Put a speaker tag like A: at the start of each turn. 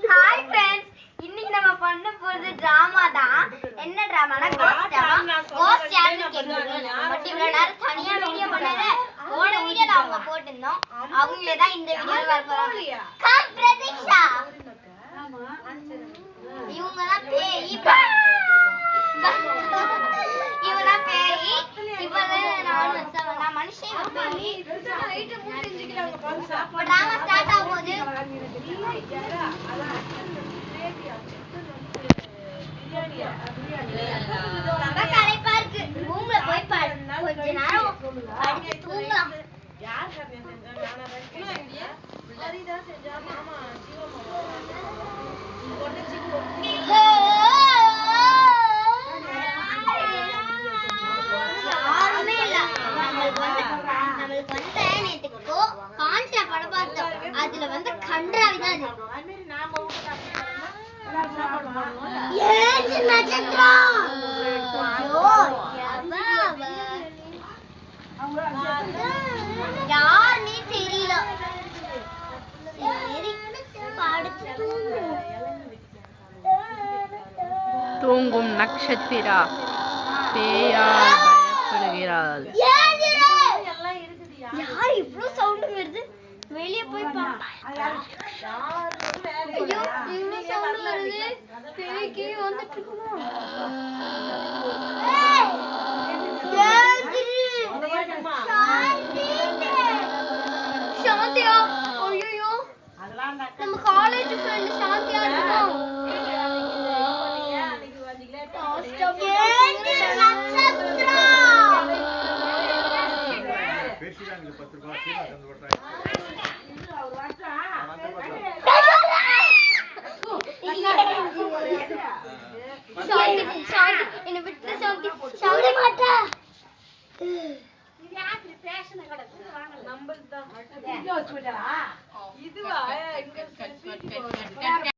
A: Hi friends, இன்னைக்கு நம்ம பண்ண போறது டிராமா தான். என்ன டிராமானா கோஸ்ட் டிராமா. கோஸ்ட் யாருன்னு கேக்குறீங்க. பட் இவ்வளவு நேரம் தனியா வீடியோ பண்ணல. போன வீடியோல அவங்க போட்டுருந்தோம். அவங்களே தான் இந்த வீடியோல வர போறாங்க. கம் பிரதீஷா. இவங்க தான் பேய். இவங்க தான் பேய். இவங்க நான் வச்சவங்க மனுஷன் பேய். டிராமா ஸ்டார்ட் ஆகும்போது களைப்பா இருக்கு. ரூம்ல போய் கொஞ்ச நேரம் படுத்து தூங்கலாம். யாருமே இல்ல. நம்மளுக்கு வந்து நேத்துக்கு காஞ்சனா படம் பார்த்தோம். அதுல வந்து கன்றாவிதான் இது. யாருன்னே தெரியல.
B: தூங்கும் நட்சத்திரா பேயால் பயப்படுகிறாள்.
A: யார் இவ்ளோ சவுண்ட் வருது? வெளிய போய் பாப்பா. ஐயோ, இவ்ளோ சவுண்ட் வருது. பேய்க்கு வந்துட்டு இருக்குமா? சாந்தியா. ஐயோ, நம்ம காலேஜ் ஃப்ரெண்ட் சாந்தியா இருக்கோம். என்ன விட்டு சாந்தி சாந்தி மாட்டா. இதுவா